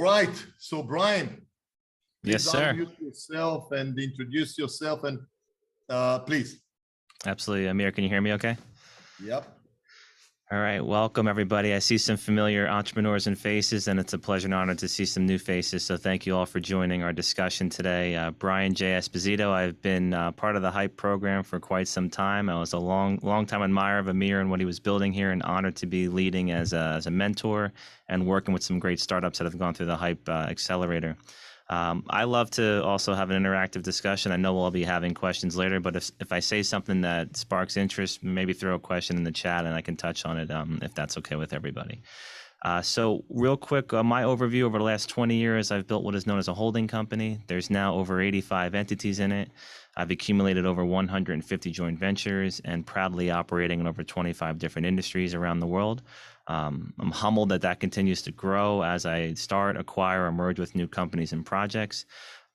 All right. So Brian, yes, sir. Unmute yourself and introduce yourself, and please. Absolutely. Amir, can you hear me okay? Yep. All right. Welcome, everybody. I see some familiar entrepreneurs and faces, and it's a pleasure and honor to see some new faces. So thank you all for joining our discussion today. Brian J. Esposito, I've been part of the HYPE program for quite some time. I was a long time admirer of Amir and what he was building here, and honored to be leading as a mentor and working with some great startups that have gone through the HYPE accelerator. I love to also have an interactive discussion. I know we'll be having questions later, but if I say something that sparks interest, maybe throw a question in the chat and I can touch on it if that's okay with everybody. So real quick, my overview: over the last 20 years, I've built what is known as a holding company. There's now over 85 entities in it. I've accumulated over 150 joint ventures and proudly operating in over 25 different industries around the world. I'm humbled that continues to grow as I start, acquire, or merge with new companies and projects.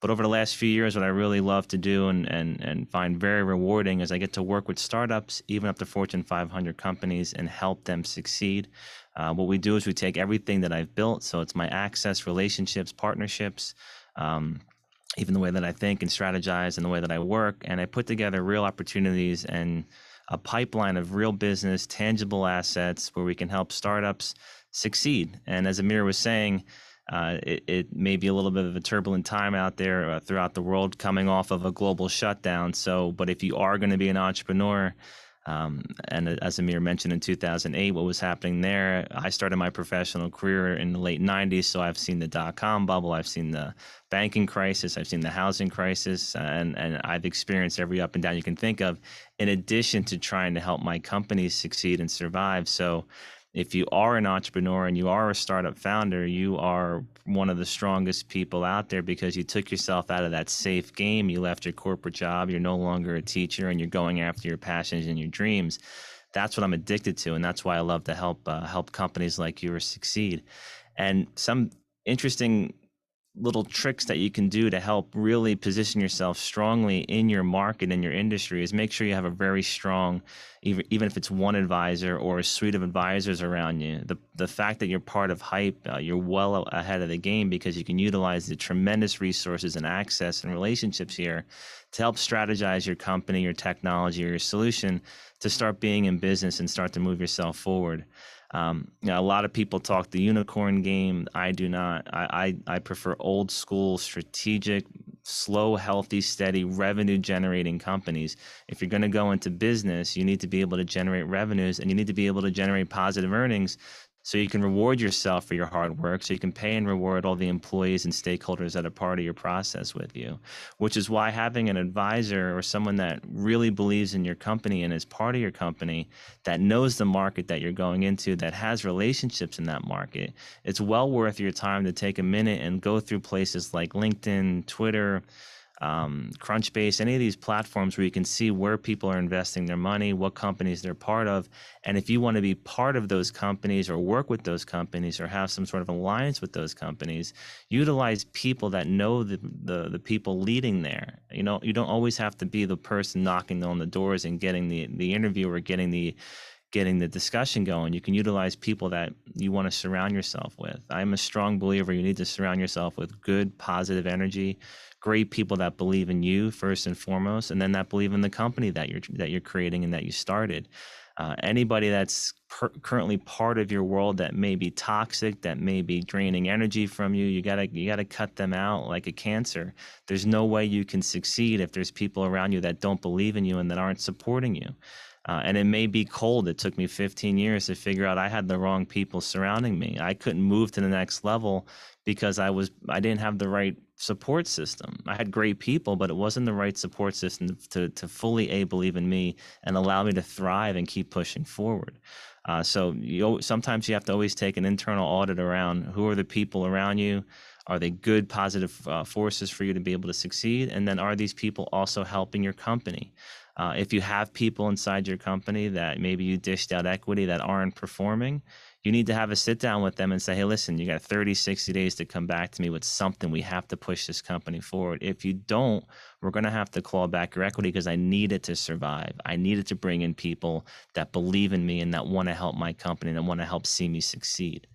But over the last few years, what I really love to do and find very rewarding is I get to work with startups, even up to Fortune 500 companies, and help them succeed. What we do is we take everything that I've built, so it's my access, relationships, partnerships, even the way that I think and strategize and the way that I work, and I put together real opportunities and a pipeline of real business, tangible assets where we can help startups succeed. And as Amir was saying, it may be a little bit of a turbulent time out there throughout the world, coming off of a global shutdown. But if you are going to be an entrepreneur, and as Amir mentioned, in 2008, what was happening there, I started my professional career in the late 90s. So I've seen the dot-com bubble, I've seen the banking crisis, I've seen the housing crisis, and I've experienced every up and down you can think of, in addition to trying to help my companies succeed and survive. So if you are an entrepreneur and you are a startup founder, you are one of the strongest people out there because you took yourself out of that safe game. You left your corporate job. You're no longer a teacher, and you're going after your passions and your dreams. That's what I'm addicted to, and that's why I love to help companies like yours succeed. And some interesting little tricks that you can do to help really position yourself strongly in your market and your industry is make sure you have a very strong, even if it's one advisor or a suite of advisors around you. The fact that you're part of HYPE, you're well ahead of the game because you can utilize the tremendous resources and access and relationships here to help strategize your company, your technology, or your solution to start being in business and start to move yourself forward. A lot of people talk the unicorn game. I do not. I prefer old school, strategic, slow, healthy, steady, revenue generating companies. If you're going to go into business, you need to be able to generate revenues, and you need to be able to generate positive earnings so you can reward yourself for your hard work, so you can pay and reward all the employees and stakeholders that are part of your process with you, which is why having an advisor or someone that really believes in your company and is part of your company, that knows the market that you're going into, that has relationships in that market, it's well worth your time to take a minute and go through places like LinkedIn, Twitter, Crunchbase, any of these platforms where you can see where people are investing their money, what companies they're part of. And if you want to be part of those companies or work with those companies or have some sort of alliance with those companies, utilize people that know the people leading there. You know, you don't always have to be the person knocking on the doors and getting the interview or getting the discussion going. You can utilize people that you want to surround yourself with. I'm a strong believer you need to surround yourself with good, positive energy, great people that believe in you first and foremost, and then that believe in the company that you're creating and that you started. Anybody that's currently part of your world that may be toxic, that may be draining energy from you, you gotta cut them out like a cancer. There's no way you can succeed if there's people around you that don't believe in you and that aren't supporting you. And it may be cold. It took me 15 years to figure out I had the wrong people surrounding me. I couldn't move to the next level because I didn't have the right support system. I had great people, but it wasn't the right support system to fully believe in me and allow me to thrive and keep pushing forward. Sometimes you have to always take an internal audit around who are the people around you. Are they good, positive forces for you to be able to succeed? And then are these people also helping your company? If you have people inside your company that maybe you dished out equity that aren't performing, you need to have a sit down with them and say, hey, listen, you got 30, 60 days to come back to me with something. We have to push this company forward. If you don't, we're going to have to claw back your equity because I need it to survive. I needed to bring in people that believe in me and that want to help my company and that want to help see me succeed.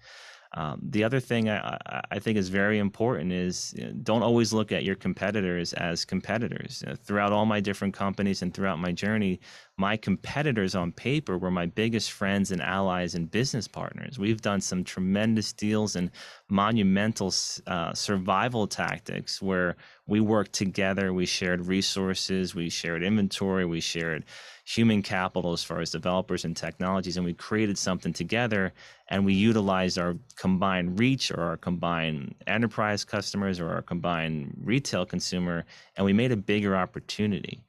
The other thing I think is very important is don't always look at your competitors as competitors. Throughout all my different companies and throughout my journey, my competitors on paper were my biggest friends and allies and business partners. We've done some tremendous deals and monumental survival tactics where we worked together, we shared resources, we shared inventory, we shared human capital as far as developers and technologies, and we created something together, and we utilized our combined reach or our combined enterprise customers or our combined retail consumer, and we made a bigger opportunity.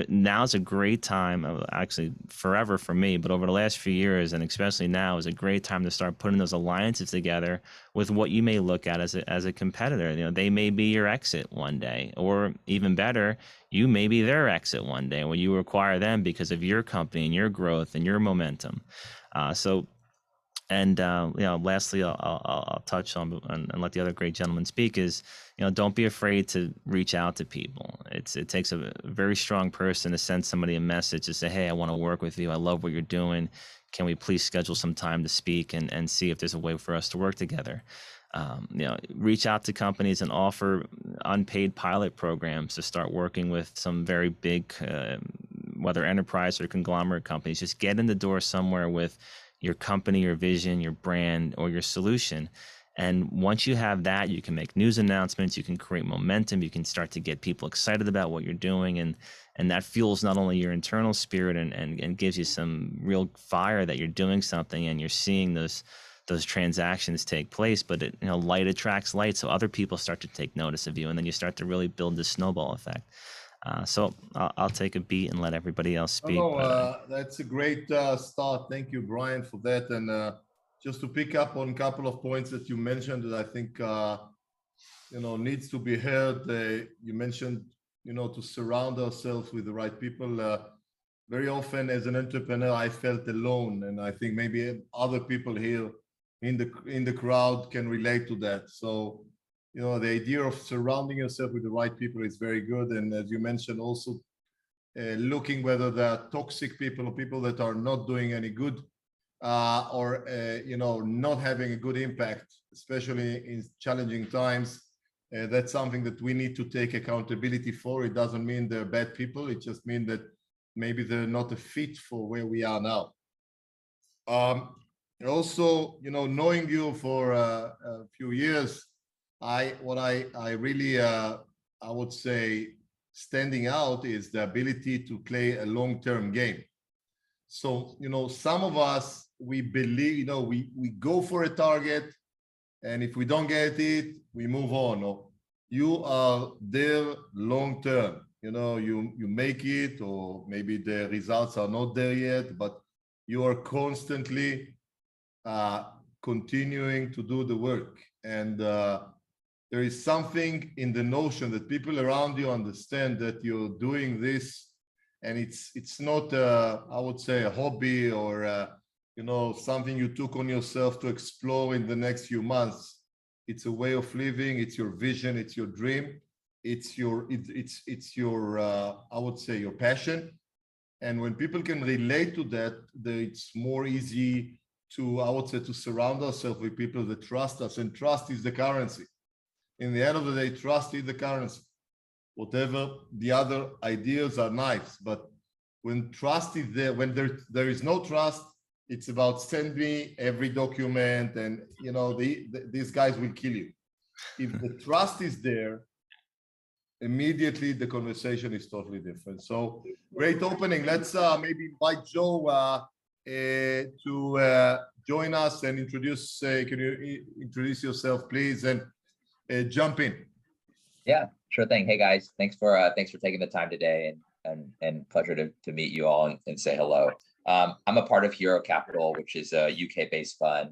Now's a great time, actually forever for me, but over the last few years, and especially now, is a great time to start putting those alliances together with what you may look at as a competitor. You know, they may be your exit one day, or even better, you may be their exit one day when you acquire them because of your company and your growth and your momentum. Lastly, I'll touch on and let the other great gentlemen speak is, don't be afraid to reach out to people. It takes a very strong person to send somebody a message to say, hey, I want to work with you. I love what you're doing. Can we please schedule some time to speak and see if there's a way for us to work together? Reach out to companies and offer unpaid pilot programs to start working with some very big, whether enterprise or conglomerate companies. Just get in the door somewhere with your company, your vision, your brand, or your solution. And once you have that, you can make news announcements, you can create momentum, you can start to get people excited about what you're doing. And that fuels not only your internal spirit and gives you some real fire that you're doing something and you're seeing those transactions take place, but light attracts light. So other people start to take notice of you, and then you start to really build this snowball effect. So I'll take a beat and let everybody else speak. That's a great start. Thank you, Brian, for that. And just to pick up on a couple of points that you mentioned that I think needs to be heard. You mentioned to surround ourselves with the right people. Very often, as an entrepreneur, I felt alone, and I think maybe other people here in the crowd can relate to that. So the idea of surrounding yourself with the right people is very good. And as you mentioned, also looking whether they're toxic people or people that are not doing any good or not having a good impact, especially in challenging times. That's something that we need to take accountability for. It doesn't mean they're bad people. It just means that maybe they're not a fit for where we are now. Also, knowing you for a few years, I would say standing out is the ability to play a long-term game. So, some of us, we believe, we go for a target, and if we don't get it, we move on. Or you are there long-term, you make it, or maybe the results are not there yet, but you are constantly continuing to do the work. And there is something in the notion that people around you understand that you're doing this, and it's not I would say a hobby or something you took on yourself to explore in the next few months. It's a way of living. It's your vision. It's your dream. It's your I would say your passion. And when people can relate to that, it's more easy to, I would say, to surround ourselves with people that trust us. And trust is the currency. In the end of the day, trust is the currency. Whatever the other ideas are nice, but when trust is there, when there is no trust, it's about send me every document, and these guys will kill you. If the trust is there, immediately the conversation is totally different. So great opening. Let's maybe invite Joe to join us and introduce. Can you introduce yourself, please, and jump in? Yeah, sure thing. Hey guys, thanks for taking the time today, and pleasure to meet you all and say hello. I'm a part of Hero Capital, which is a UK-based fund.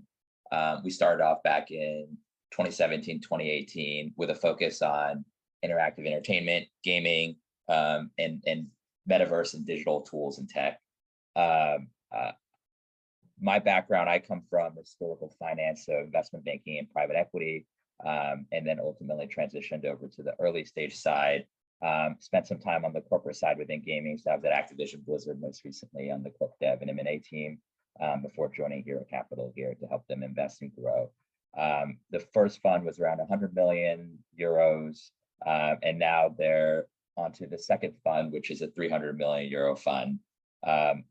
We started off back in 2017, 2018 with a focus on interactive entertainment, gaming, and metaverse and digital tools and tech. My background, I come from historical finance, so investment banking and private equity, and then ultimately transitioned over to the early stage side. Spent some time on the corporate side within gaming. So I was at Activision Blizzard most recently on the corp dev and M&A team before joining Hero Capital here to help them invest and grow. The first fund was around 100 million euros, and now they're onto the second fund, which is a 300 million euro fund.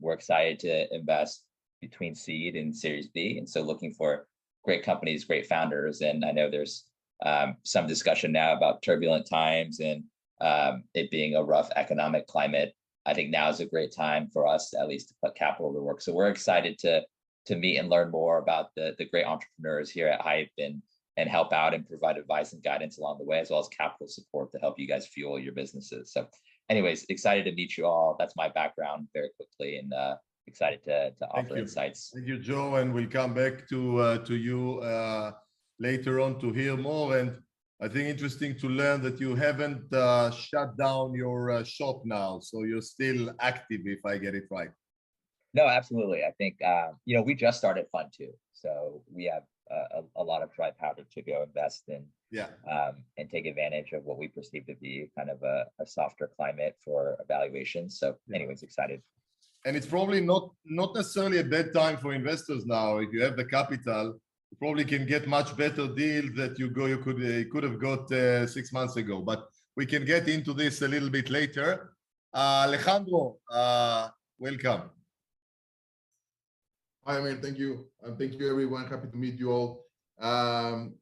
We're excited to invest between seed and Series B, and so looking for great companies, great founders. And I know there's some discussion now about turbulent times and it being a rough economic climate. I think now is a great time for us, at least, to put capital to work. So we're excited to meet and learn more about the great entrepreneurs here at HYPE and help out and provide advice and guidance along the way, as well as capital support to help you guys fuel your businesses. So anyways, excited to meet you all. That's my background very quickly, and excited to offer insights. Thank you, Joe, and we'll come back to you later on to hear more. And I think interesting to learn that you haven't shut down your shop now, so you're still active, if I get it right. No, absolutely. I think we just started Fund 2, so we have a lot of dry powder to go invest in, and take advantage of what we perceive to be kind of a softer climate for evaluations. So, anyways, excited. And it's probably not necessarily a bad time for investors now. If you have the capital, you probably can get much better deal that you could have got 6 months ago. But we can get into this a little bit later. Alejandro, welcome. Hi, man. Thank you, and thank you, everyone. Happy to meet you all. I'm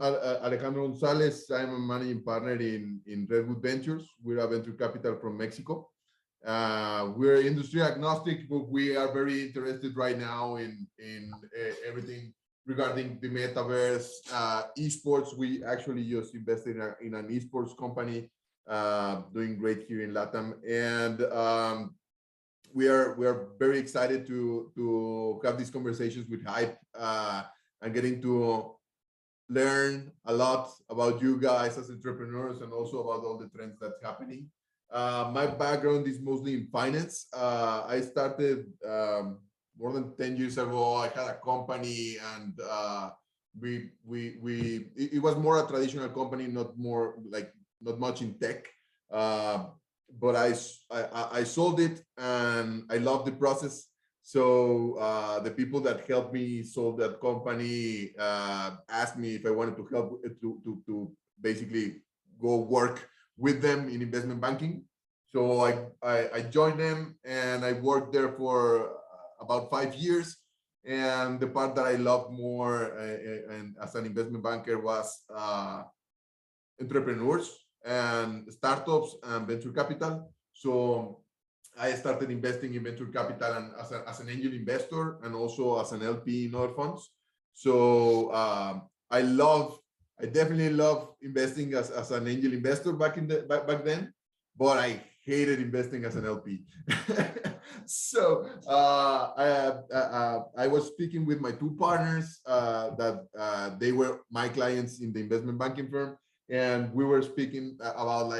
Alejandro Gonzalez. I'm a managing partner in Redwood Ventures. We're a venture capital from Mexico. We're industry agnostic, but we are very interested right now in everything regarding the metaverse, esports. We actually just invested in an esports company doing great here in LATAM, and we are very excited to have these conversations with HYPE and getting to learn a lot about you guys as entrepreneurs and also about all the trends that's happening. My background is mostly in finance. I started more than 10 years ago. I had a company, and it was more a traditional company, not much in tech. But I sold it, and I loved the process. So the people that helped me solve that company asked me if I wanted to help to basically go work with them in investment banking. So I joined them, and I worked there for about 5 years. And the part that I loved more and as an investment banker was entrepreneurs and startups and venture capital. So I started investing in venture capital and as an angel investor, and also as an LP in other funds. So I definitely love investing as an angel investor back then, but I hated investing as an LP. So I was speaking with my 2 partners that they were my clients in the investment banking firm, and we were speaking about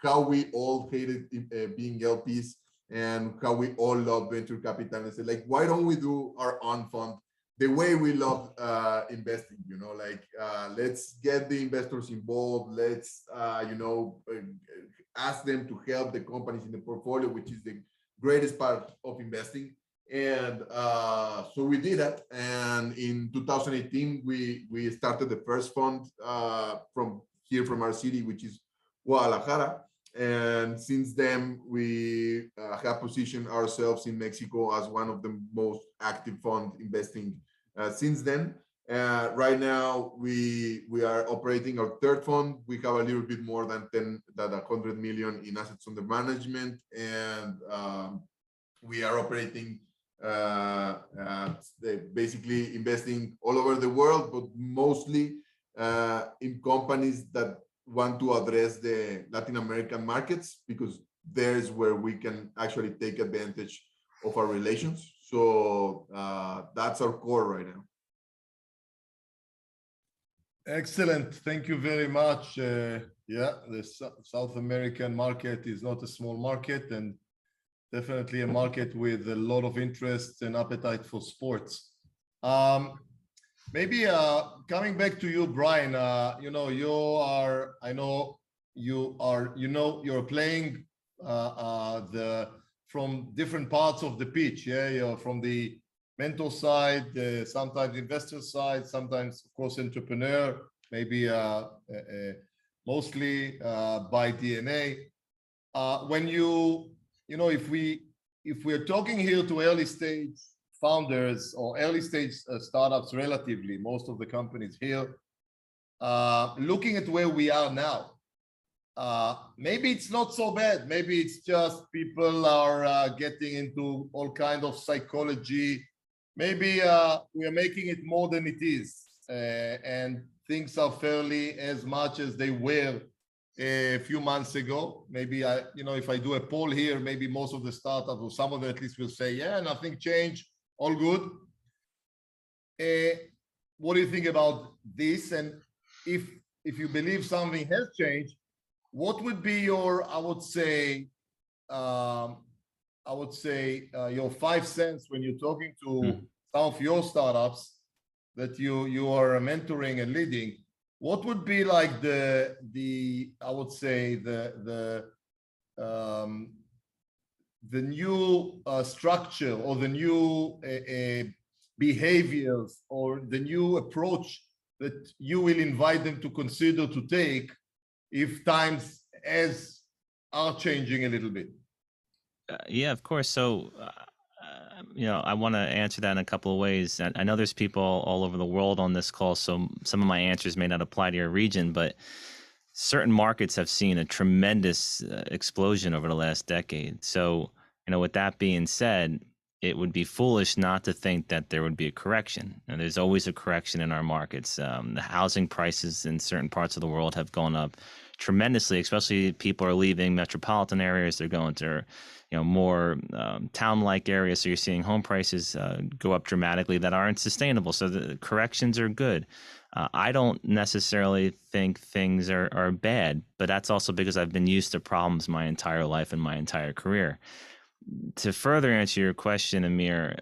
how we all hated being LPs and how we all love venture capital. And I said, why don't we do our own fund the way we love investing? Let's get the investors involved. Let's ask them to help the companies in the portfolio, which is the greatest part of investing. And so we did that. And in 2018, we started the first fund from our city, which is Guadalajara. And since then, we have positioned ourselves in Mexico as one of the most active fund investing since then. Right now, we are operating our 3rd fund. We have a little bit more than 100 million in assets under management, and we are operating basically investing all over the world, but mostly in companies that want to address the Latin American markets, because there's where we can actually take advantage of our relations. So that's our core right now. Excellent. Thank you very much. The South American market is not a small market, and definitely a market with a lot of interest and appetite for sports. Maybe coming back to you, Brian, you're playing from different parts of the pitch. Yeah, you're from the mentor side, sometimes investor side, sometimes, of course, entrepreneur, maybe mostly by DNA. When if we're talking here to early stage founders or early stage startups, relatively, most of the companies here, looking at where we are now, maybe it's not so bad. Maybe it's just people are getting into all kind of psychology. Maybe we are making it more than it is, and things are fairly as much as they were a few months ago. Maybe if I do a poll here, maybe most of the startups, or some of them at least, will say, yeah, nothing changed, all good. What do you think about this? And if you believe something has changed, what would be your, I would say, your 5 cents when you're talking to some of your startups that you are mentoring and leading? What would be like the I would say the new structure, or the new behaviors, or the new approach that you will invite them to consider to take if times are changing a little bit? Yeah, of course. So, I want to answer that in a couple of ways. I know there's people all over the world on this call, so some of my answers may not apply to your region, but certain markets have seen a tremendous explosion over the last decade. So, with that being said, it would be foolish not to think that there would be a correction. And there's always a correction in our markets. The housing prices in certain parts of the world have gone up tremendously, especially people are leaving metropolitan areas. They're going to more town-like areas. So you're seeing home prices go up dramatically that aren't sustainable. So the corrections are good. I don't necessarily think things are bad, but that's also because I've been used to problems my entire life and my entire career. To further answer your question, Amir,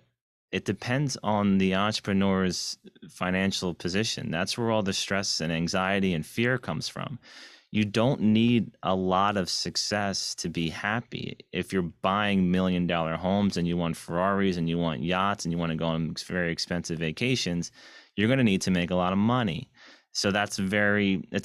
it depends on the entrepreneur's financial position. That's where all the stress and anxiety and fear comes from. You don't need a lot of success to be happy. If you're buying $1 million homes and you want Ferraris and you want yachts and you want to go on very expensive vacations, you're going to need to make a lot of money. So it's a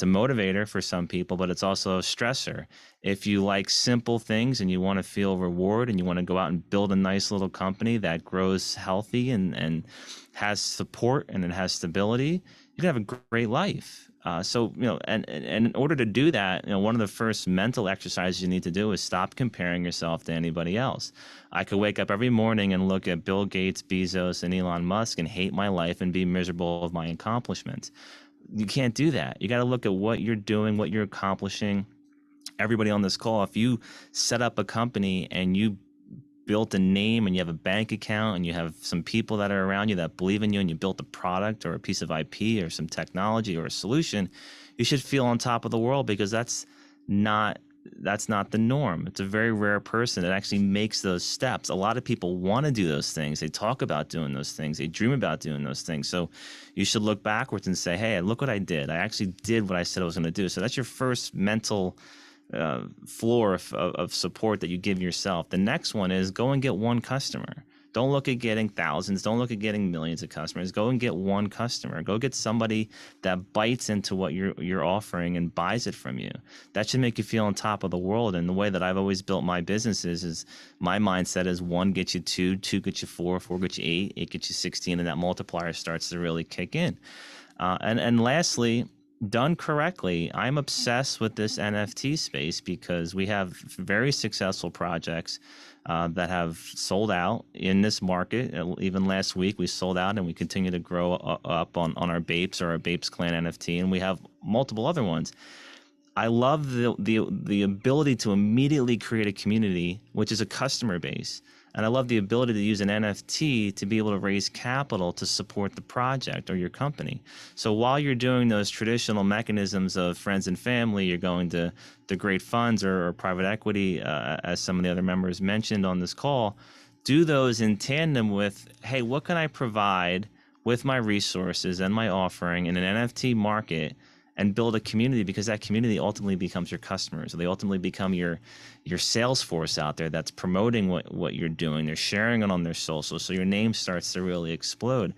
motivator for some people, but it's also a stressor. If you like simple things and you want to feel reward and you want to go out and build a nice little company that grows healthy and has support and it has stability, you can have a great life. And in order to do that, one of the first mental exercises you need to do is stop comparing yourself to anybody else. I could wake up every morning and look at Bill Gates, Bezos, and Elon Musk and hate my life and be miserable of my accomplishments. You can't do that. You got to look at what you're doing, what you're accomplishing. Everybody on this call, if you set up a company and you built a name and you have a bank account and you have some people that are around you that believe in you and you built a product or a piece of IP or some technology or a solution, you should feel on top of the world, because that's not the norm. It's a very rare person that actually makes those steps. A lot of people want to do those things. They talk about doing those things. They dream about doing those things. So you should look backwards and say, hey, look what I did. I actually did what I said I was going to do. So that's your first mental floor of support that you give yourself. The next one is go and get one customer. Don't look at getting thousands. Don't look at getting millions of customers. Go and get one customer. Go get somebody that bites into what you're offering and buys it from you. That should make you feel on top of the world. And the way that I've always built my businesses is my mindset is 1 gets you 2, 2 gets you 4, 4 gets you 8, 8 gets you 16, and that multiplier starts to really kick in. And lastly, done correctly, I'm obsessed with this NFT space because we have very successful projects that have sold out in this market. Even last week, we sold out and we continue to grow up on our Bapes or our Bapes Clan NFT, and we have multiple other ones. I love the ability to immediately create a community, which is a customer base. And I love the ability to use an NFT to be able to raise capital to support the project or your company. So while you're doing those traditional mechanisms of friends and family, you're going to the great funds or private equity, as some of the other members mentioned on this call, do those in tandem with, hey, what can I provide with my resources and my offering in an NFT market and build a community, because that community ultimately becomes your customers. So they ultimately become your sales force out there that's promoting what you're doing. They're sharing it on their social. So your name starts to really explode.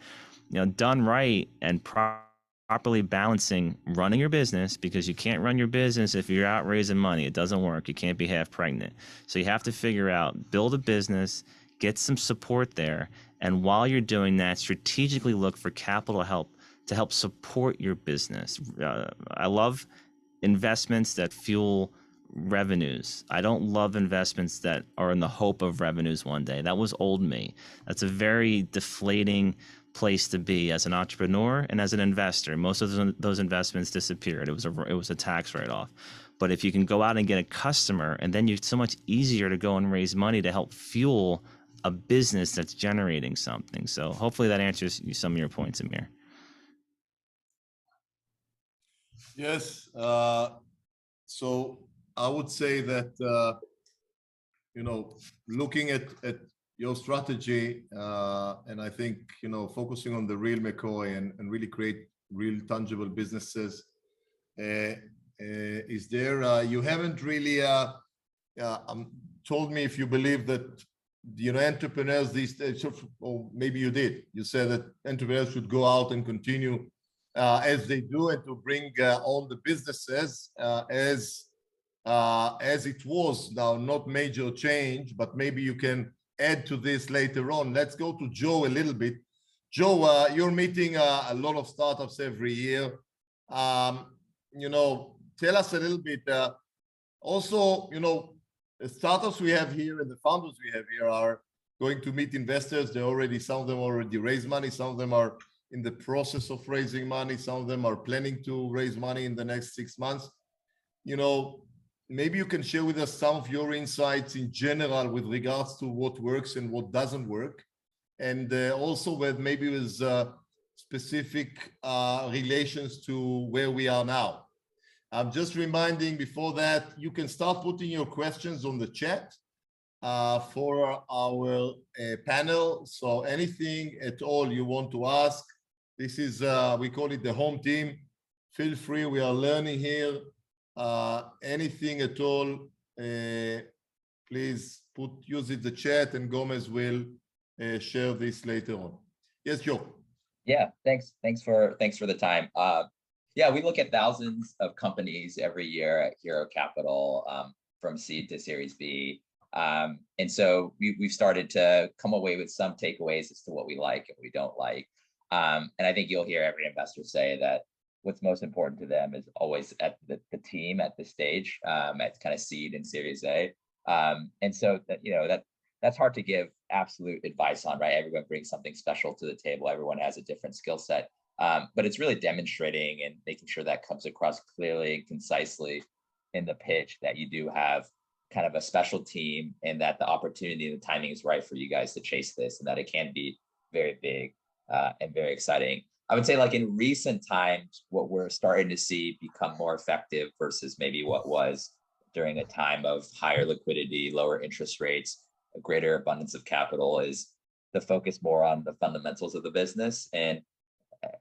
You know, done right and properly balancing running your business, because you can't run your business if you're out raising money. It doesn't work. You can't be half pregnant. So you have to figure out, build a business, get some support there. And while you're doing that, strategically look for capital help to help support your business. I love investments that fuel revenues. I don't love investments that are in the hope of revenues one day. That was old me. That's a very deflating place to be as an entrepreneur and as an investor. Most of those investments disappeared. It was a tax write-off. But if you can go out and get a customer, and then it's so much easier to go and raise money to help fuel a business that's generating something. So hopefully that answers some of your points, Amir. Yes. So I would say that, you know, looking at your strategy, and I think, you know, focusing on the real McCoy and really create real tangible businesses, is there, you haven't really told me if you believe that, you know, entrepreneurs these days, or maybe you did, you said that entrepreneurs should go out and continue as they do, and to bring on the businesses as it was now, not major change, but maybe you can add to this later on. Let's go to Joe a little bit. Joe, you're meeting a lot of startups every year. You know, tell us a little bit. Also, you know, the startups we have here and the founders we have here are going to meet investors. They already, some of them already raised money. Some of them are in the process of raising money. Some of them are planning to raise money in the next 6 months. You know, maybe you can share with us some of your insights in general with regards to what works and what doesn't work. And also with maybe with specific relations to where we are now. I'm just reminding before that, you can start putting your questions on the chat for our panel. So anything at all you want to ask, this is, we call it the home team. Feel free, we are learning here. Anything at all, please use it the chat, and Gomez will share this later on. Yes, Joe. Yeah, thanks for the time. Yeah, we look at thousands of companies every year at Hero Capital, from seed to Series B. And so we've started to come away with some takeaways as to what we like and we don't like. And I think you'll hear every investor say that what's most important to them is always at the team at this stage, at kind of seed and Series A. And so that, you know, that's hard to give absolute advice on, right? Everyone brings something special to the table. Everyone has a different skill set. But it's really demonstrating and making sure that comes across clearly and concisely in the pitch that you do have kind of a special team, and that the opportunity and the timing is right for you guys to chase this, and that it can be very big and very exciting. I would say, like, in recent times, what we're starting to see become more effective versus maybe what was during a time of higher liquidity, lower interest rates, a greater abundance of capital, is the focus more on the fundamentals of the business. And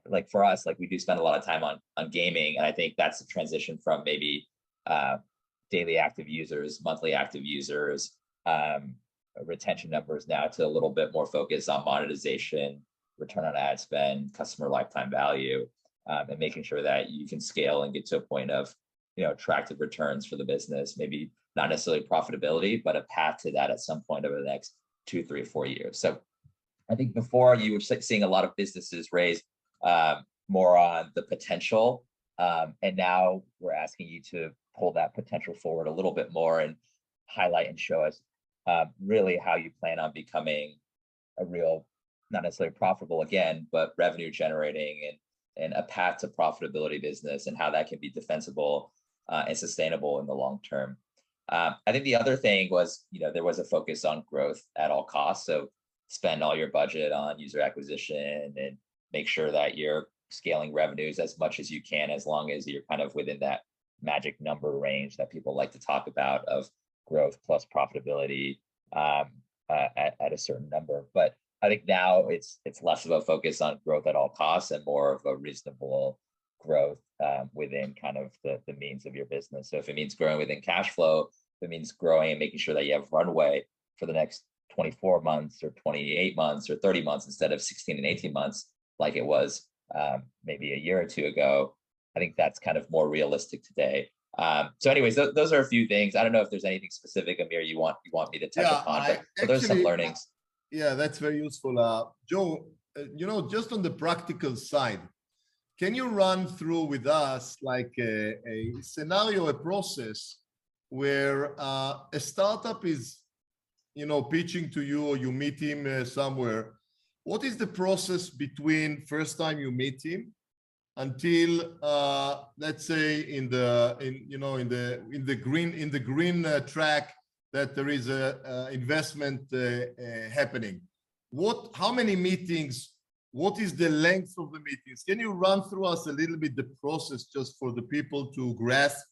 like for us, like, we do spend a lot of time on gaming, and I think that's a transition from maybe daily active users, monthly active users, retention numbers now, to a little bit more focus on monetization, return on ad spend, customer lifetime value, and making sure that you can scale and get to a point of, you know, attractive returns for the business, maybe not necessarily profitability, but a path to that at some point over the next 2, 3, 4 years. So I think before, you were seeing a lot of businesses raise more on the potential, and now we're asking you to pull that potential forward a little bit more and highlight and show us really how you plan on becoming a real, not necessarily profitable again, but revenue generating and a path to profitability business, and how that can be defensible and sustainable in the long term. I think the other thing was, you know, there was a focus on growth at all costs. So spend all your budget on user acquisition and make sure that you're scaling revenues as much as you can, as long as you're kind of within that magic number range that people like to talk about of growth plus profitability at a certain number. But I think now it's less of a focus on growth at all costs and more of a reasonable growth within kind of the means of your business. So if it means growing within cash flow, if it means growing and making sure that you have runway for the next 24 months or 28 months or 30 months instead of 16 and 18 months, like it was maybe a year or two ago, I think that's kind of more realistic today. So anyways, those are a few things. I don't know if there's anything specific, Amir, you want me to touch upon, but those are some learnings. Yeah, that's very useful. Joe, just on the practical side, can you run through with us like a scenario, a process where a startup is, pitching to you, or you meet him somewhere? What is the process between first time you meet him until let's say in the green track that there is a investment happening? How many meetings? What is the length of the meetings? Can you run through us a little bit the process, just for the people to grasp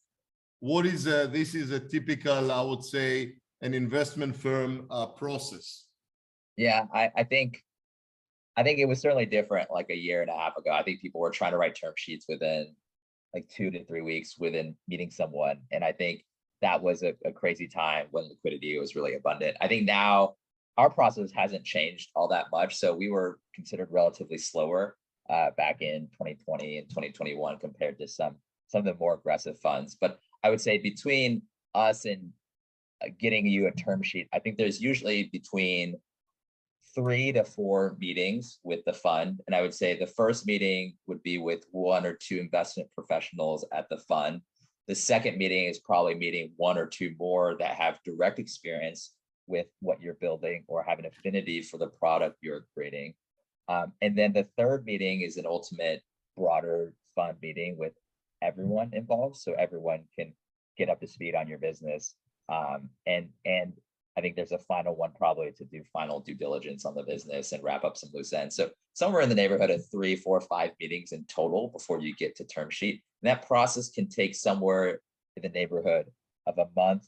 what is this is a typical, I would say, an investment firm process? Yeah, I think it was certainly different like a year and a half ago. I think people were trying to write term sheets within like 2 to 3 weeks within meeting someone. And I think that was a crazy time when liquidity was really abundant. I think now our process hasn't changed all that much. So we were considered relatively slower back in 2020 and 2021 compared to some of the more aggressive funds. But I would say between us and getting you a term sheet, I think there's usually between 3 to 4 meetings with the fund. And I would say the first meeting would be with 1 or 2 investment professionals at the fund. The second meeting is probably meeting 1 or 2 more that have direct experience with what you're building or have an affinity for the product you're creating. And then the third meeting is an ultimate broader fund meeting with everyone involved, so everyone can get up to speed on your business. And I think there's a final one probably to do final due diligence on the business and wrap up some loose ends. So somewhere in the neighborhood of 3, 4, 5 meetings in total before you get to term sheet. And that process can take somewhere in the neighborhood of a month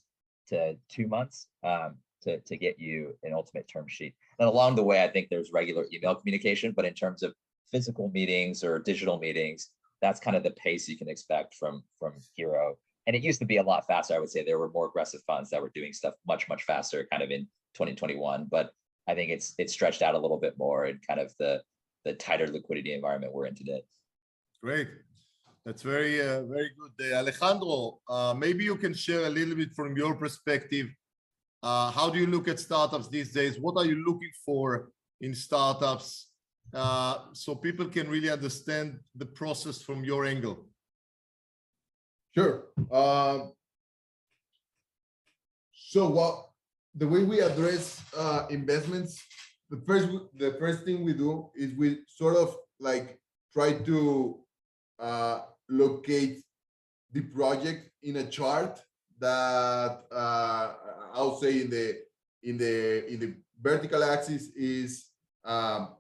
to 2 months to get you an ultimate term sheet. And along the way, I think there's regular email communication, but in terms of physical meetings or digital meetings, that's kind of the pace you can expect from Hero. And it used to be a lot faster. I would say there were more aggressive funds that were doing stuff much faster kind of in 2021, but I think it's stretched out a little bit more in kind of the tighter liquidity environment we're in today. Great. That's very good. Alejandro, maybe you can share a little bit from your perspective. How do you look at startups these days? What are you looking for in startups so people can really understand the process from your angle? Sure. So the way we address investments, the first thing we do is we sort of like try to locate the project in a chart that I'll say in the vertical axis is how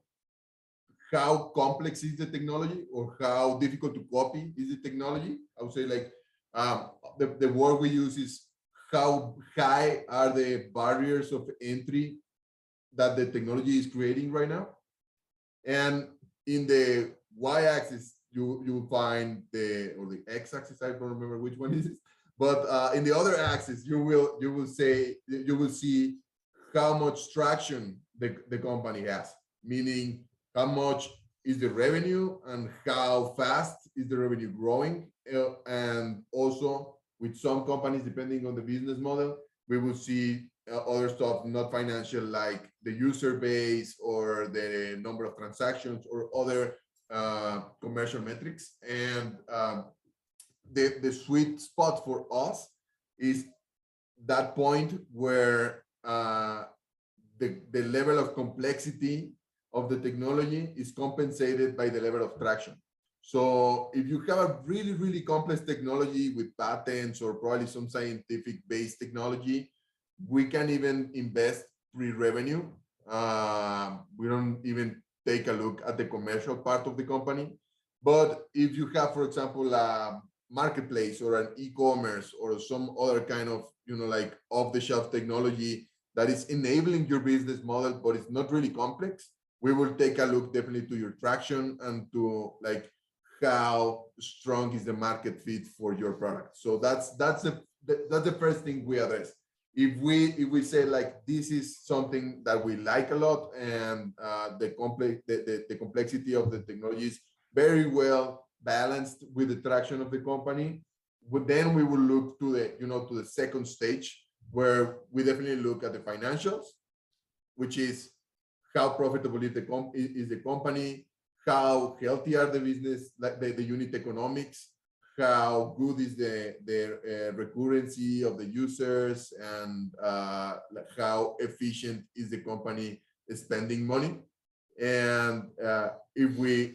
complex is the technology or how difficult to copy is the technology. I would say like the word we use is how high are the barriers of entry that the technology is creating right now. And in the y-axis, you will find or the x-axis, I don't remember which one is it. But in the other axis, you will see how much traction the company has, meaning how much is the revenue and how fast is the revenue growing. And also with some companies, depending on the business model, we will see other stuff, not financial, like the user base or the number of transactions or other commercial metrics. And the sweet spot for us is that point where the level of complexity of the technology is compensated by the level of traction. So if you have a really, really complex technology with patents or probably some scientific based technology, we can even invest pre-revenue. We don't even take a look at the commercial part of the company. But if you have, for example, a marketplace or an e-commerce or some other kind of, like off-the-shelf technology that is enabling your business model, but it's not really complex, we will take a look definitely to your traction and to like how strong is the market fit for your product. So that's the first thing we address. If we say like this is something that we like a lot, and the complexity of the technology is very well balanced with the traction of the company, then we will look to the second stage, where we definitely look at the financials, which is how profitable is the company, how healthy are the business, like the unit economics, how good is the recurrency of the users, and how efficient is the company spending money. And if we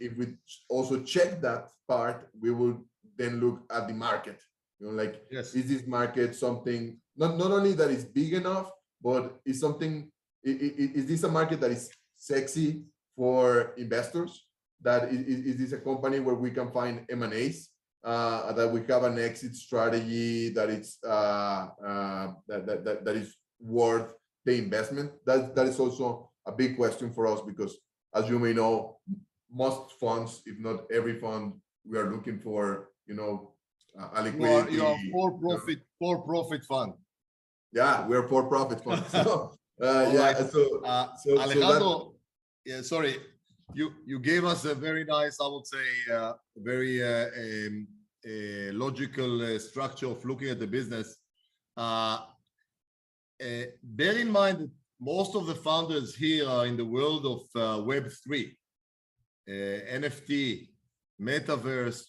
also check that part, we will then look at the market. Like, Yes. Is this market something not only that is big enough, but is something? Is this a market that is sexy for investors? That is this a company where we can find M&As? That we have an exit strategy that it's that is worth the investment. That is also a big question for us, because as you may know, most funds, if not every fund, we are looking for a liquidity. You are for-profit fund. Yeah, we're for-profit fund. So Right. so Alejandro, yeah, sorry, you gave us a very nice, I would say, very logical structure of looking at the business. Bear in mind that most of the founders here are in the world of Web3, NFT, Metaverse,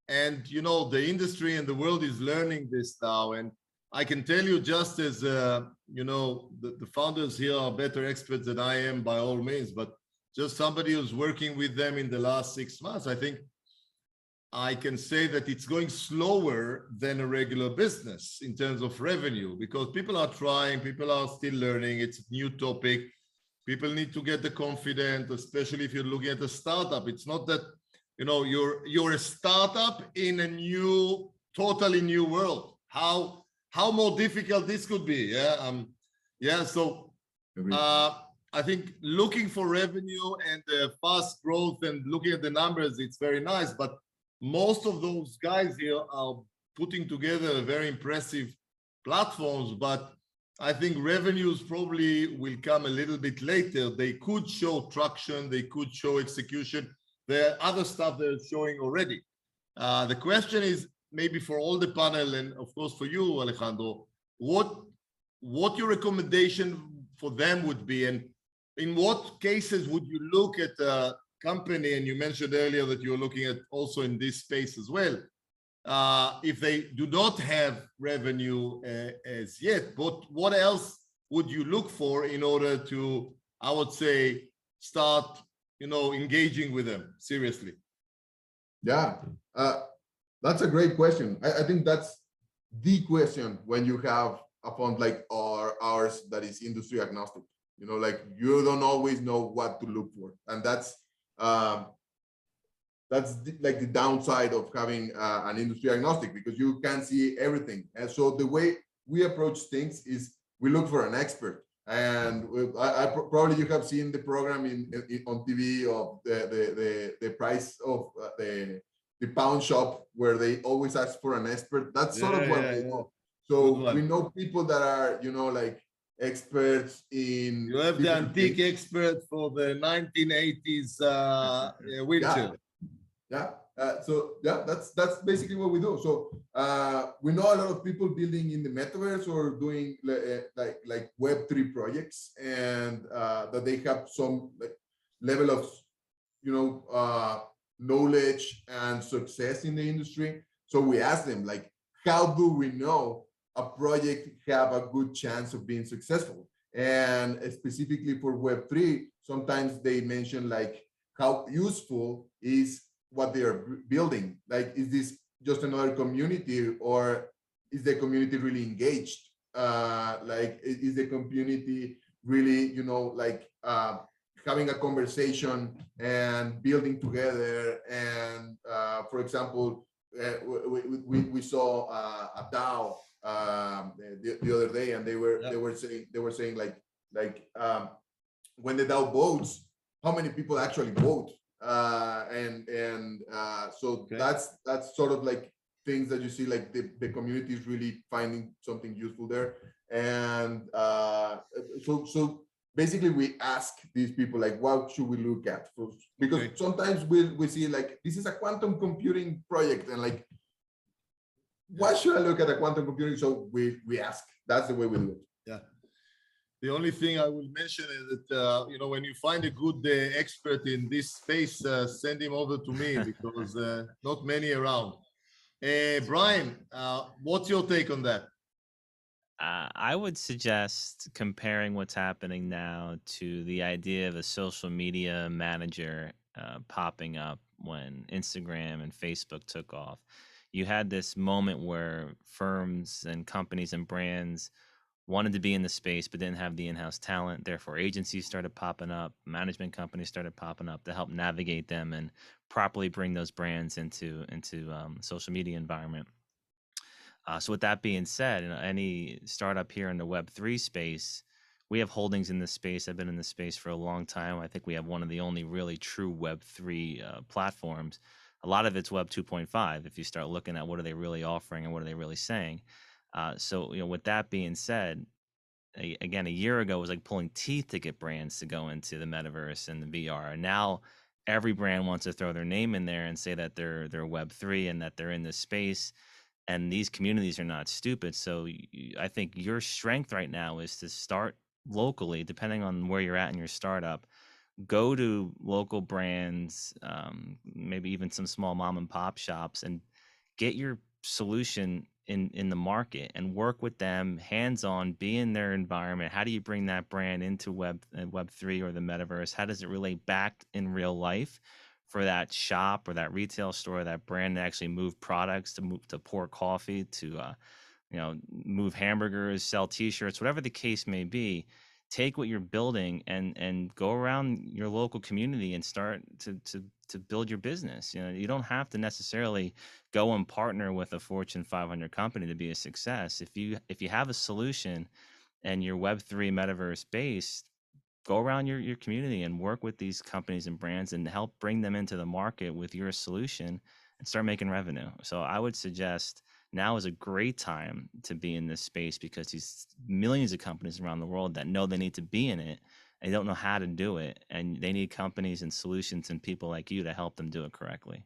and the industry and the world is learning this now. And I can tell you, just as the founders here are better experts than I am, by all means, but just somebody who's working with them in the last 6 months, I think I can say that it's going slower than a regular business in terms of revenue, because people are trying, people are still learning. It's a new topic. People need to get the confidence, especially if you're looking at a startup. It's not that, you're a startup in a totally new world. How more difficult this could be. So I think looking for revenue and fast growth and looking at the numbers, it's very nice, but most of those guys here are putting together very impressive platforms. But I think revenues probably will come a little bit later. They could show traction, they could show execution. There are other stuff they're showing already. The question is, maybe for all the panel, and of course for you, Alejandro, what your recommendation for them would be, and in what cases would you look at a company, and you mentioned earlier that you're looking at also in this space as well, if they do not have revenue as yet, but what else would you look for in order to, I would say, start, engaging with them seriously? Yeah, that's a great question. I think that's the question when you have a fund like ours that is industry agnostic. Like, you don't always know what to look for, and that's like the downside of having an industry agnostic, because you can see everything. And so the way we approach things is we look for an expert. And I probably you have seen the program on TV of the price of the pound shop, where they always ask for an expert. That's sort of what we know. So we know people that are, like, experts in. You have the antique expert for the 1980s wheelchair. That's basically what we do. So we know a lot of people building in the metaverse or doing like Web3 projects, and that they have some level of knowledge and success in the industry. So we ask them, like, how do we know a project have a good chance of being successful? And specifically for Web3, sometimes they mention, like, how useful is what they are building. Like, is this just another community, or is the community really engaged? Like, is the community really, having a conversation and building together? And for example, we saw a DAO the other day, and they were saying like when the DAO votes, how many people actually vote? So Okay. that's sort of like things that you see, like the community is really finding something useful there. And so basically we ask these people, like, what should we look at? Because Okay. sometimes we see like, this is a quantum computing project, and like, why should I look at a quantum computing? So we ask. That's the way we do it. Yeah. The only thing I will mention is that, you know, when you find a good expert in this space, send him over to me, because not many around. Brian, what's your take on that? I would suggest comparing what's happening now to the idea of a social media manager popping up when Instagram and Facebook took off. You had this moment where firms and companies and brands wanted to be in the space but didn't have the in-house talent. Therefore, agencies started popping up, management companies started popping up to help navigate them and properly bring those brands into social media environment. So with that being said, any startup here in the Web3 space, we have holdings in this space. I've been in this space for a long time. I think we have one of the only really true Web3 platforms. A lot of it's Web 2.5 if you start looking at what are they really offering and what are they really saying. So, you know, with that being said, again, a year ago it was like pulling teeth to get brands to go into the metaverse and the VR. And now every brand wants to throw their name in there and say that they're Web3 and that they're in this space. And these communities are not stupid. So I think your strength right now is to start locally, depending on where you're at in your startup. Go to local brands, maybe even some small mom and pop shops, and get your solution in the market and work with them hands on, be in their environment. How do you bring that brand into Web3 or the metaverse? How does it relate back in real life for that shop or that retail store, that brand to actually move products, to pour coffee, to move hamburgers, sell t-shirts, whatever the case may be. Take what you're building and go around your local community and start to build your business. You know, you don't have to necessarily go and partner with a Fortune 500 company to be a success. If you have a solution and you're Web3 metaverse based, go around your community and work with these companies and brands and help bring them into the market with your solution and start making revenue. So I would suggest now is a great time to be in this space, because these millions of companies around the world that know they need to be in it, and they don't know how to do it. And they need companies and solutions and people like you to help them do it correctly.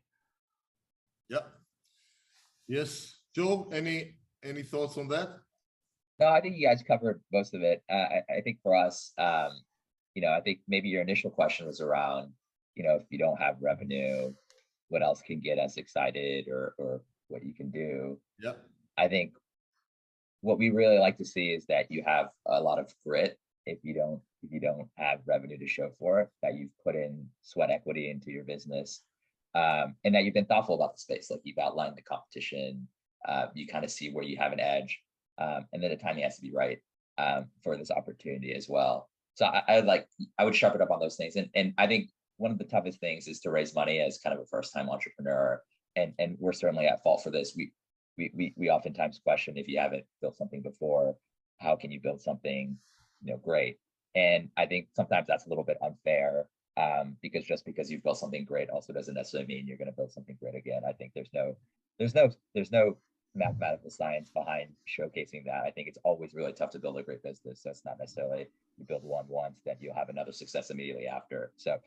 Yeah. Yes. Joe, any thoughts on that? No, I think you guys covered most of it. I think for us, I think maybe your initial question was around, if you don't have revenue, what else can get us excited, or what you can do. Yeah. I think what we really like to see is that you have a lot of grit. If you don't have revenue to show for it, that you've put in sweat equity into your business, and that you've been thoughtful about the space, like you've outlined the competition. You kind of see where you have an edge, and then the timing has to be right for this opportunity as well. So I would sharpen up on those things. And I think one of the toughest things is to raise money as kind of a first-time entrepreneur. And we're certainly at fault for this. We oftentimes question, if you haven't built something before, how can you build something, great? And I think sometimes that's a little bit unfair, because just because you've built something great also doesn't necessarily mean you're going to build something great again. I think there's no mathematical science behind showcasing that. I think it's always really tough to build a great business. So it's not necessarily you build one once, then you'll have another success immediately after. So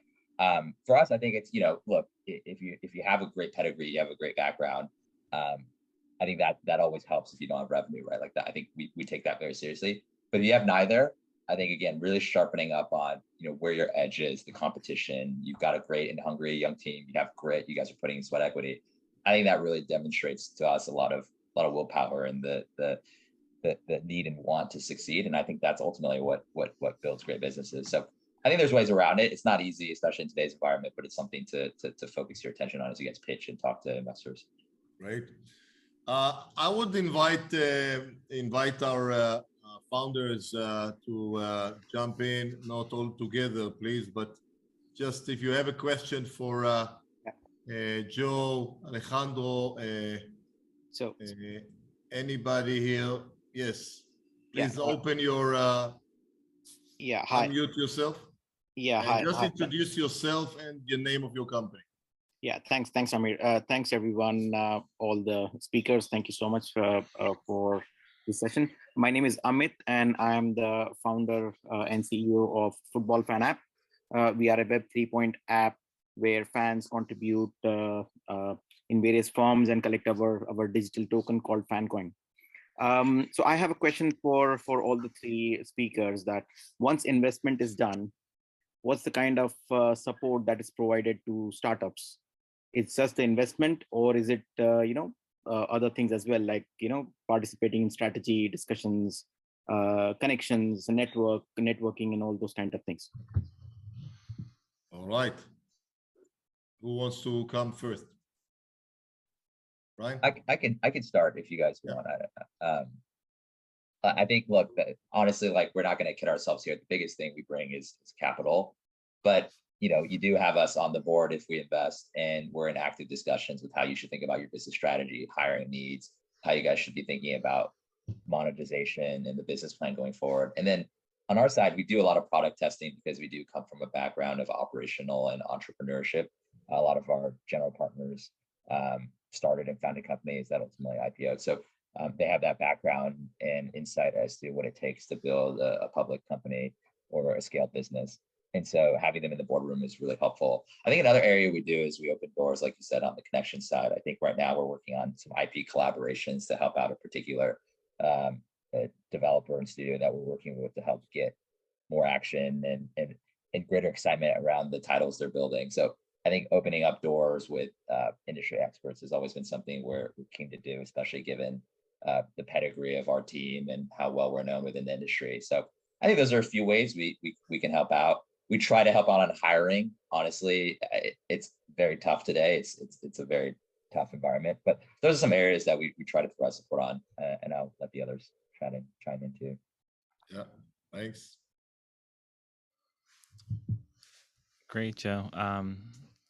for us, I think it's, look, if you have a great pedigree, you have a great background, I think that always helps if you don't have revenue, right? Like that, I think we take that very seriously. But if you have neither, I think, again, really sharpening up on, where your edge is, the competition. You've got a great and hungry young team. You have grit. You guys are putting in sweat equity. I think that really demonstrates to us a lot of willpower and the need and want to succeed. And I think that's ultimately what builds great businesses. So I think there's ways around it. It's not easy, especially in today's environment, but it's something to focus your attention on as you get to pitch and talk to investors. Right. I would invite our founders to jump in, not all together, please, but just if you have a question for Joe, Alejandro, anybody here, yes, please open your hi. unmute yourself. Yeah, And hi. just Hi. introduce yourself and the name of your company. Yeah, thanks, Amir. Thanks everyone, all the speakers. Thank you so much for this session. My name is Amit, and I am the founder and CEO of Football Fan App. We are a Web 3.0 app where fans contribute in various forms and collect our digital token called FanCoin. So I have a question for all the three speakers, that once investment is done, what's the kind of support that is provided to startups? It's just the investment, or is it other things as well, like participating in strategy discussions, connections, networking, and all those kind of things? All right. Who wants to come first? Right. I can start if you guys want. I think, look, honestly, like, we're not going to kid ourselves here. The biggest thing we bring is capital, but you do have us on the board if we invest, and we're in active discussions with how you should think about your business strategy, hiring needs, how you guys should be thinking about monetization and the business plan going forward. And then on our side, we do a lot of product testing because we do come from a background of operational and entrepreneurship. A lot of our general partners started and founded companies that ultimately IPO'd. So they have that background and insight as to what it takes to build a public company or a scaled business. And so having them in the boardroom is really helpful. I think another area we do is we open doors, like you said, on the connection side. I think right now we're working on some IP collaborations to help out a particular developer and studio that we're working with to help get more action and greater excitement around the titles they're building. So I think opening up doors with industry experts has always been something we're keen to do, especially given the pedigree of our team and how well we're known within the industry. So I think those are a few ways we can help out. We try to help out on hiring. Honestly, it's very tough today. It's a very tough environment, but those are some areas that we try to provide support on, and I'll let the others chime in too. Yeah, thanks. Great, Joe.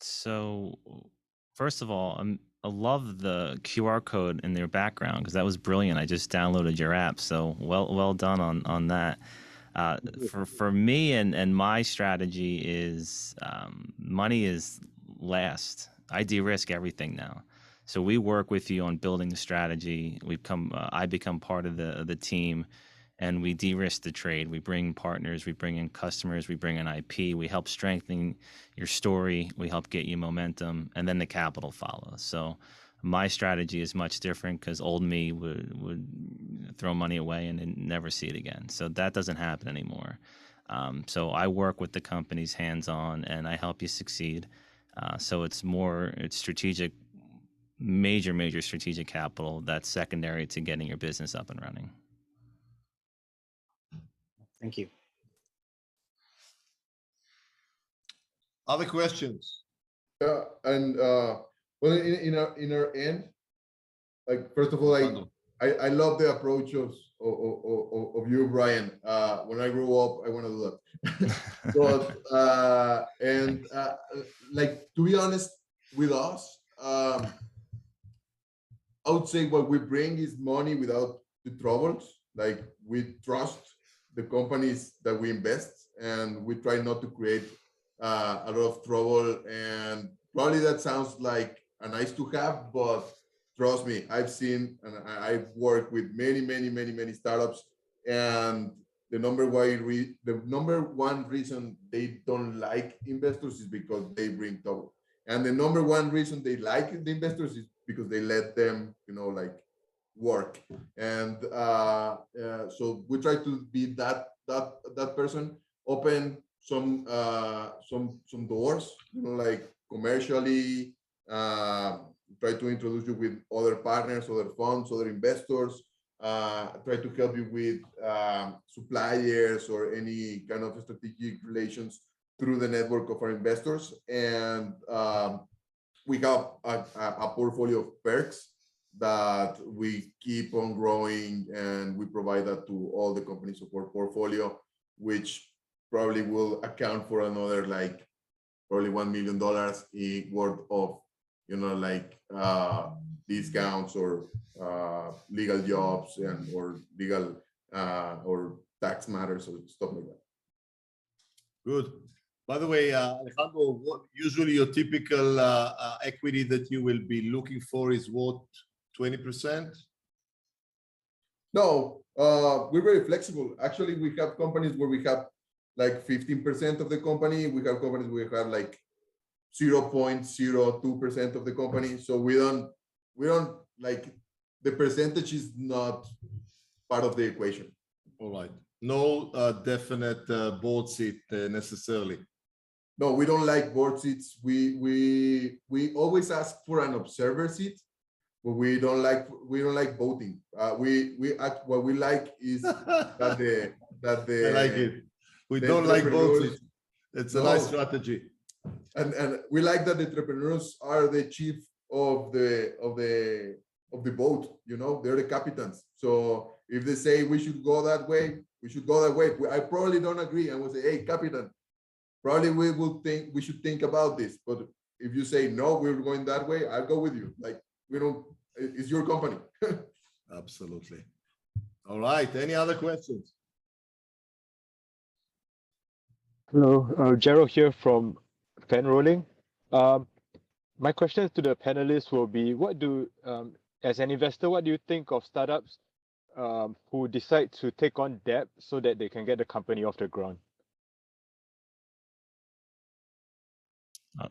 So first of all, I love the QR code in their background, because that was brilliant. I just downloaded your app, so well done on that. For me and my strategy is money is last. I de-risk everything now. So we work with you on building the strategy. I become part of the team, and we de-risk the trade. We bring partners, we bring in customers, we bring in IP, we help strengthen your story, we help get you momentum, and then the capital follows. So my strategy is much different, because old me would throw money away and never see it again. So that doesn't happen anymore. So I work with the companies hands-on, and I help you succeed. So it's strategic, major strategic capital that's secondary to getting your business up and running. Thank you. Other questions? Yeah, and well, in our end, like, first of all, I love the approach of you, Brian. When I grow up, I want to do that. But like, to be honest with us, I would say what we bring is money without the troubles. Like, we trust the companies that we invest, and we try not to create a lot of trouble. And probably that sounds like a nice to have, but trust me, I've seen and I've worked with many startups, and the number one reason they don't like investors is because they bring trouble. And the number one reason they like the investors is because they let them, like, work. And so we try to be that person, open some doors, like commercially, try to introduce you with other partners, other funds, other investors, try to help you with suppliers or any kind of strategic relations through the network of our investors. And we have a portfolio of perks that we keep on growing, and we provide that to all the companies of our portfolio, which probably will account for another, like, probably $1 million worth of, like, discounts or legal jobs or legal or tax matters or stuff like that. Good. By the way, Alejandro, what usually your typical equity that you will be looking for is what, 20%? No, we're very flexible. Actually, we have companies where we have like 15% of the company. We have companies where we have like 0.02% of the company. So we don't like, the percentage is not part of the equation. All right. No definite board seat necessarily. No, we don't like board seats. We always ask for an observer seat, but we don't like voting. What we like is that the I like it. We don't like board seats. It's a nice strategy. And we like that the entrepreneurs are the chief of the boat. You know, they're the captains. So if they say we should go that way, we should go that way. I probably don't agree. I will say, hey, captain, probably we should think about this. But if you say no, we're going that way, I'll go with you. Like, we don't. It's your company. Absolutely. All right. Any other questions? Hello, Gerald here from Fan Rolling. My question to the panelists will be: what do, as an investor, what do you think of startups who decide to take on debt so that they can get the company off the ground?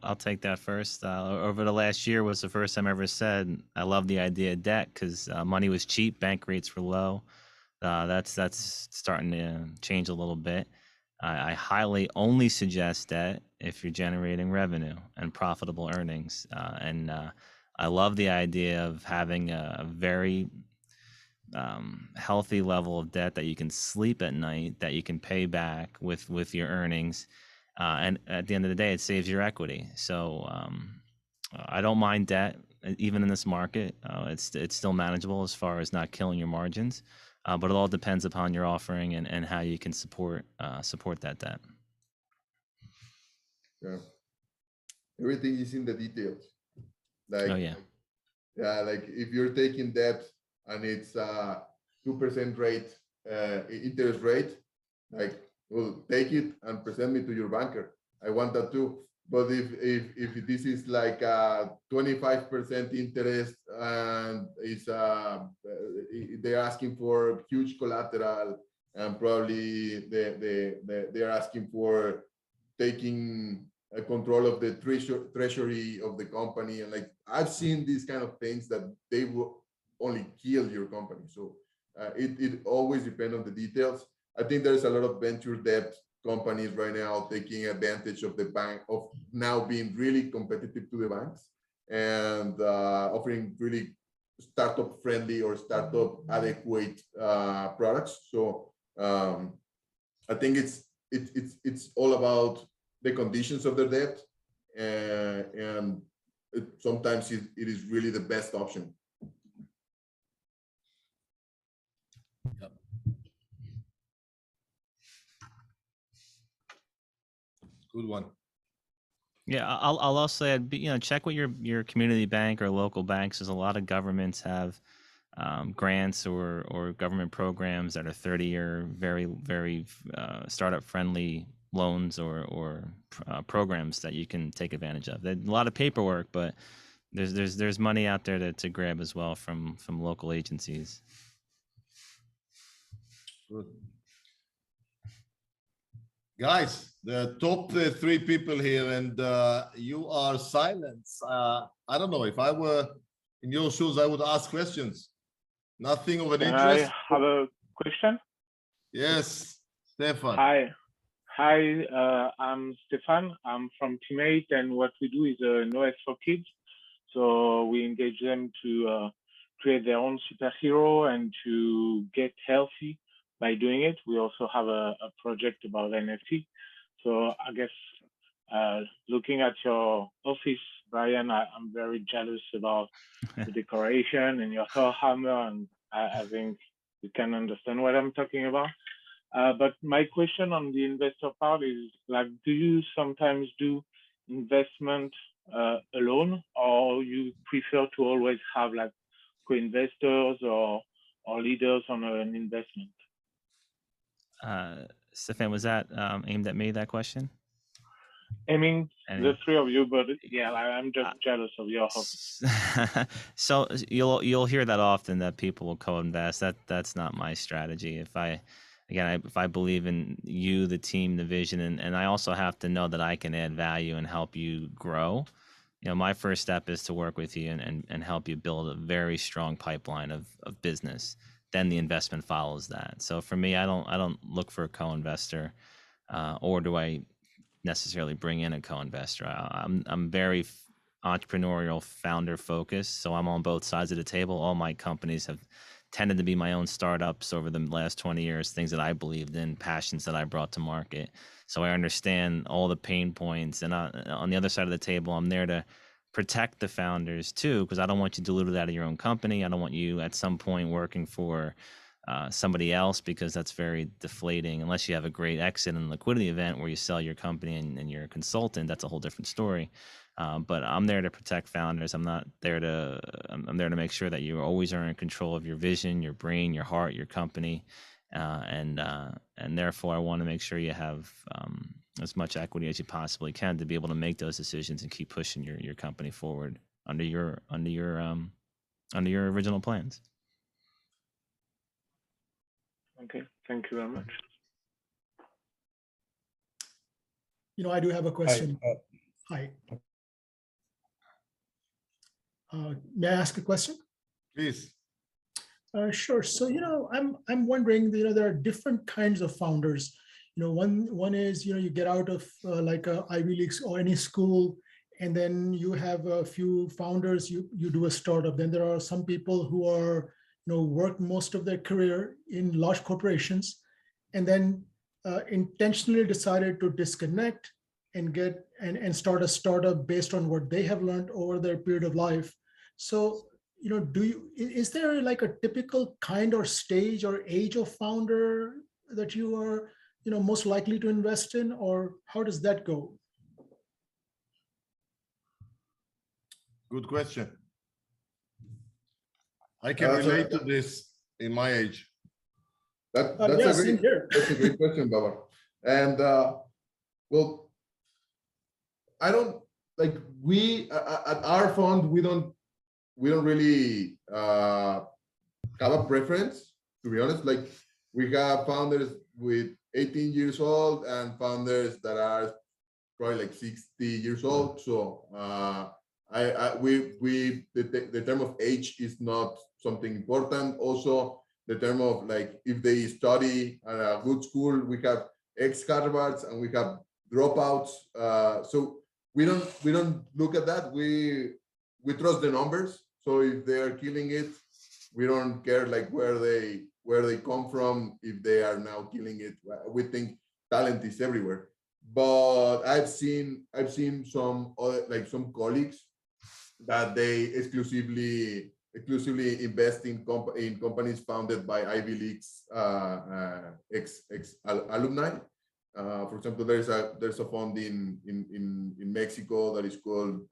I'll take that first. Over the last year was the first time I ever said I love the idea of debt because money was cheap, bank rates were low. That's starting to change a little bit. I highly only suggest that if you're generating revenue and profitable earnings. I love the idea of having a very healthy level of debt that you can sleep at night, that you can pay back with your earnings. And at the end of the day, it saves your equity. So I don't mind debt, even in this market. It's still manageable as far as not killing your margins. But it all depends upon your offering and how you can support that debt. Yeah, everything is in the details. Like, oh yeah, like if you're taking debt and it's 2% rate, interest rate, like, well, take it and present me to your banker. I want that too. But if this is like 25% interest and it's they're asking for huge collateral, and probably they're asking for taking control of the treasury of the company, and like, I've seen these kind of things that they will only kill your company. So it always depends on the details. I think there's a lot of venture debt companies right now taking advantage of the bank, of now being really competitive to the banks and offering really startup friendly or startup adequate products. So I think it's all about the conditions of the debt, and sometimes it is really the best option. Yep. Good one. yeah. I'll also add, check with your community bank or local banks. There's a lot of governments have grants or government programs that are 30-year, very startup friendly loans or programs that you can take advantage of. There's a lot of paperwork, but there's money out there to grab as well from local agencies. Good. Guys, the top three people here, and you are silent. I don't know, if I were in your shoes, I would ask questions. Nothing of an interest. I have a question? Yes, Stefan. Hi, I'm Stefan. I'm from Teammate, and what we do is an OS for kids. So we engage them to create their own superhero and to get healthy by doing it. We also have a project about NFT. So I guess looking at your office, Brian, I'm very jealous about the decoration and your Thor hammer, and I think you can understand what I'm talking about. But my question on the investor part is, like, do you sometimes do investment alone, or you prefer to always have like co-investors or leaders on an investment? Stefan, was that aimed at me, that question? aiming And- the three of you, but yeah, I'm just jealous of your hobby. So you'll hear that often, that people will co-invest. That's not my strategy. If I believe in you, the team, the vision, and I also have to know that I can add value and help you grow. You know, my first step is to work with you and help you build a very strong pipeline of business. Then the investment follows that. So for me, I don't look for a co-investor, or do I necessarily bring in a co-investor. I'm very entrepreneurial, founder focused, so I'm on both sides of the table. All my companies have tended to be my own startups over the last 20 years, things that I believed in, passions that I brought to market. So I understand all the pain points, and on the other side of the table, I'm there to protect the founders too, because I don't want you diluted out of your own company. I don't want you at some point working for somebody else, because that's very deflating. Unless you have a great exit and liquidity event where you sell your company and you're a consultant, that's a whole different story. But I'm there to protect founders. I'm there to make sure that you always are in control of your vision, your brain, your heart, your company, and therefore I want to make sure you have as much equity as you possibly can to be able to make those decisions and keep pushing your company forward under your original plans. Okay, thank you very much. I do have a question. Hi. May I ask a question? Please. Sure. So, I'm wondering, there are different kinds of founders. One is, you get out of like a Ivy League or any school, and then you have a few founders, you do a startup. Then there are some people who are, work most of their career in large corporations, and then intentionally decided to disconnect and start a startup based on what they have learned over their period of life. So, is there like a typical kind or stage or age of founder that you are, most likely to invest in, or how does that go? Good question. I can relate to this in my age. That's a great question, Baba. And well, I don't like, we at our fund, we don't really have a preference, to be honest. Like, we have founders with 18 years old and founders that are probably like 60 years old. So the term of age is not something important. Also, the term of like, if they study at a good school, we have ex-Harvards and we have dropouts. So we don't look at that. We trust the numbers. So if they are killing it, we don't care like where they come from. If they are now killing it, we think talent is everywhere. But I've seen some other, like some colleagues that they exclusively invest in companies founded by Ivy League's ex alumni. For example, there's a fund in Mexico that is called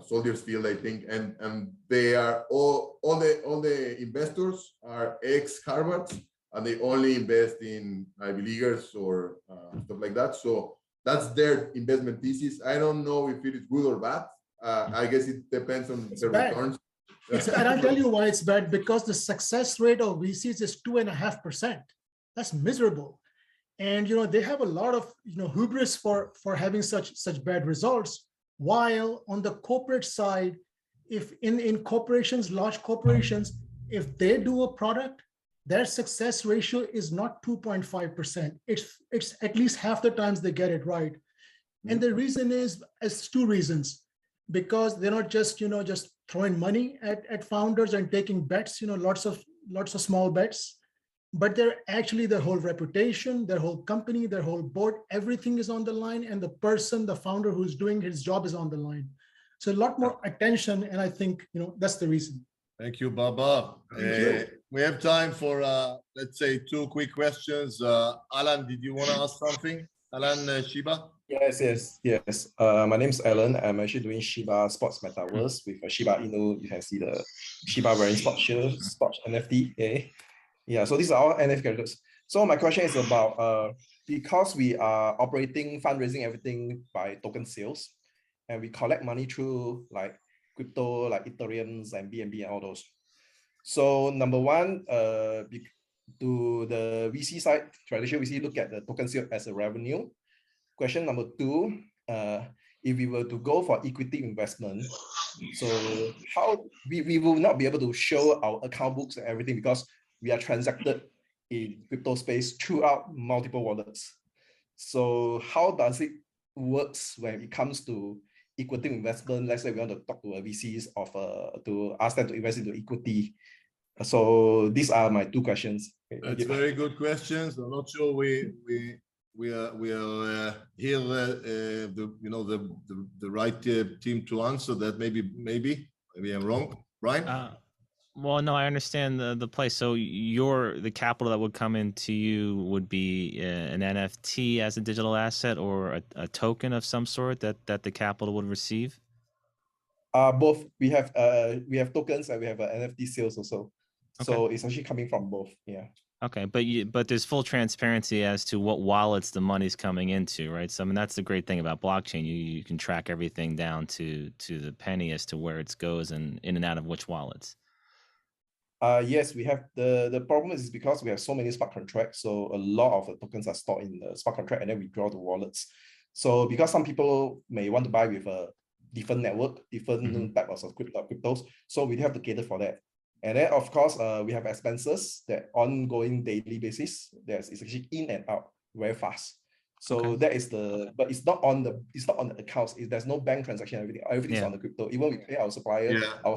Soldiers Field, I think, and they are all the investors are ex-Harvard, and they only invest in Ivy Leaguers or stuff like that. So that's their investment thesis. I don't know if it is good or bad. I guess it depends on the returns. And I'll tell you why it's bad, because the success rate of VCs is 2.5%. That's miserable. And they have a lot of hubris for having such bad results. While on the corporate side, if in corporations, large corporations, if they do a product, their success ratio is not 2.5%. It's at least half the times they get it right. And the reason is two reasons. Because they're not just just throwing money at founders and taking bets, lots of small bets, but they're actually, their whole reputation, their whole company, their whole board, everything is on the line, and the founder who's doing his job is on the line. So a lot more attention, and I think that's the reason. Thank you, Baba. We have time for let's say 2 quick questions. Alan, did you want to ask something? Alan Shiba? Yes. My name is Alan. I'm actually doing Shiba Sports Metaverse with Shiba Inu. You can see the Shiba wearing sports shirt, sports NFT. Yeah, so these are all NFT characters. So my question is about because we are operating fundraising everything by token sales, and we collect money through like crypto, like Ethereums and BNB and all those. So number one, to the VC side, traditional VC look at the token sale as a revenue. Question number two, if we were to go for equity investment, so how we will not be able to show our account books and everything because we are transacted in crypto space throughout multiple wallets. So how does it works when it comes to equity investment? Let's say we want to talk to a VCs to ask them to invest into equity. So these are my two questions. That's very good questions. I'm not sure we are here the right team to answer that. Maybe I'm wrong. Brian? Well, no, I understand the place. So the capital that would come into you would be an NFT as a digital asset or a token of some sort that the capital would receive? Both. We have tokens and we have NFT sales also. Okay. So it's actually coming from both. Yeah. Okay, but there's full transparency as to what wallets the money's coming into, right? So I mean that's the great thing about blockchain. You can track everything down to the penny as to where it goes and in and out of which wallets. Yes, we have the problem is because we have so many smart contracts, so a lot of the tokens are stored in the smart contract and then we draw the wallets. So because some people may want to buy with a different network, different types of cryptos, so we have to cater for that. And then of course we have expenses that ongoing daily basis. It's actually in and out very fast. So Okay. that is but it's not on the accounts. There's no bank transaction. Everything's Yeah. on the crypto. Even we pay our supplier, Yeah.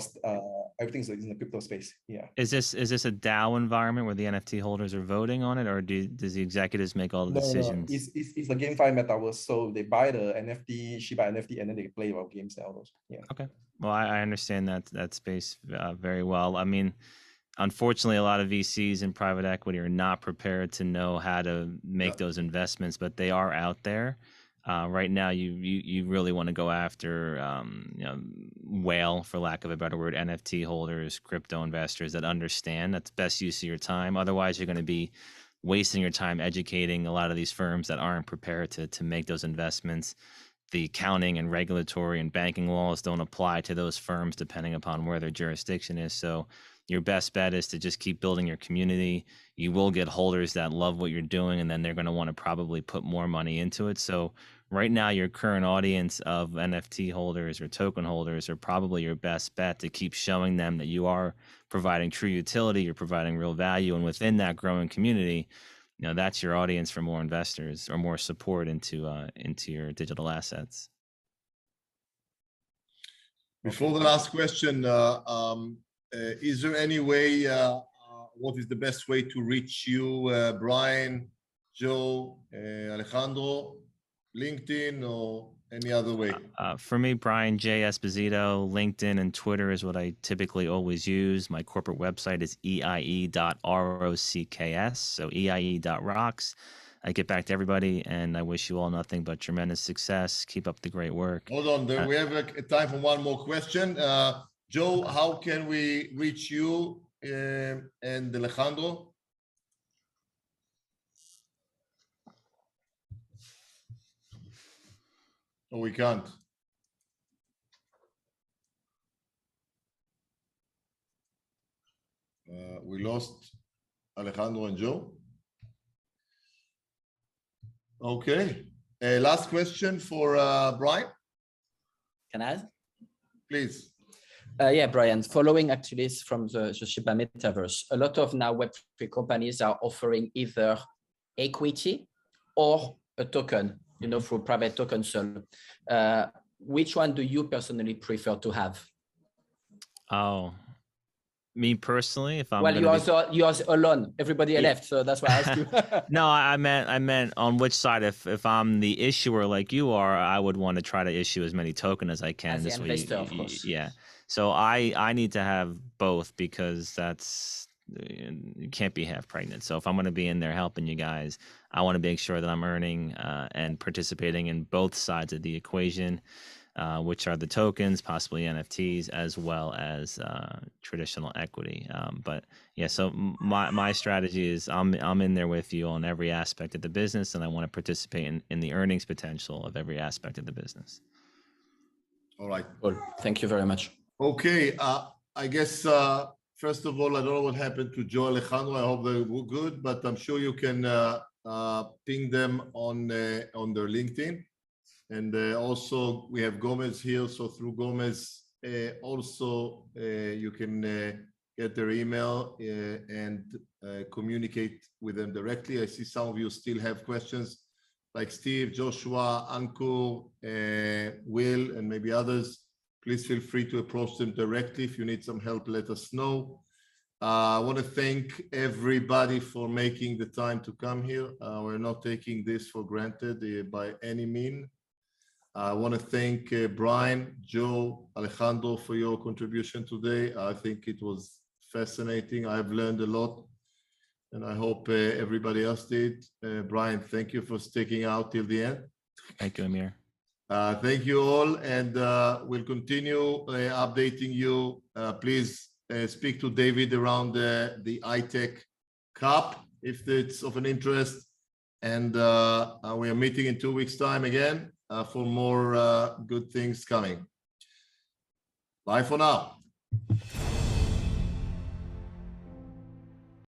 everything's in the crypto space. Yeah. Is this a DAO environment where the NFT holders are voting on it, or does the executives make all the decisions? No. It's a GameFi Metaverse. So they buy the NFT, she buy NFT, and then they play our games and all those. Yeah. Okay. Well, I understand that space very well. I mean, unfortunately, a lot of VCs and private equity are not prepared to know how to make those investments, but they are out there. Right now, you really want to go after whale, for lack of a better word, NFT holders, crypto investors that understand that's the best use of your time. Otherwise, you're going to be wasting your time educating a lot of these firms that aren't prepared to make those investments. The accounting and regulatory and banking laws don't apply to those firms depending upon where their jurisdiction is. So your best bet is to just keep building your community. You will get holders that love what you're doing, and then they're going to want to probably put more money into it. So right now, your current audience of NFT holders or token holders are probably your best bet to keep showing them that you are providing true utility, you're providing real value. And within that growing community, that's your audience for more investors or more support into your digital assets. Before the last question, is there any way, what is the best way to reach you, Brian, Joe, Alejandro, LinkedIn, or any other way? For me, Brian J. Esposito, LinkedIn and Twitter is what I typically always use. My corporate website is eie.rocks, so eie.rocks. I get back to everybody, and I wish you all nothing but tremendous success. Keep up the great work. Hold on, we have time for one more question. Joe, how can we reach you and Alejandro? Oh, we can't. We lost Alejandro and Joe. Okay. Last question for Brian. Can I add? Please. Yeah, Brian, following actually from the SHIPE Metaverse, a lot of now Web3 companies are offering either equity or a token, through private token sale. Which one do you personally prefer to have? Oh, me personally, if I'm you're alone. Everybody left, so that's why I asked you. No, I meant on which side. If I'm the issuer like you are, I would want to try to issue as many tokens as I can. As the investor, of course. Yeah. So I need to have both because you can't be half pregnant. So if I'm going to be in there helping you guys, I want to make sure that I'm earning and participating in both sides of the equation. which are the tokens, possibly NFTs, as well as traditional equity. But yeah, so my strategy is I'm in there with you on every aspect of the business, and I want to participate in the earnings potential of every aspect of the business. All right. Cool. Thank you very much. Okay. I guess first of all, I don't know what happened to Joe Alejandro. I hope they were good, but I'm sure you can ping them on their LinkedIn. And also we have Gomez here. So through Gomez, also you can get their email and communicate with them directly. I see some of you still have questions like Steve, Joshua, Ankur, Will, and maybe others. Please feel free to approach them directly. If you need some help, let us know. I want to thank everybody for making the time to come here. We're not taking this for granted by any means. I want to thank Brian, Joe, Alejandro for your contribution today. I think it was fascinating. I've learned a lot, and I hope everybody else did. Brian, thank you for sticking out till the end. Thank you, Amir. Thank you all, and we'll continue updating you. Please speak to David around the iTech Cup if it's of an interest. And we are meeting in 2 weeks' time again for more good things coming. Bye for now.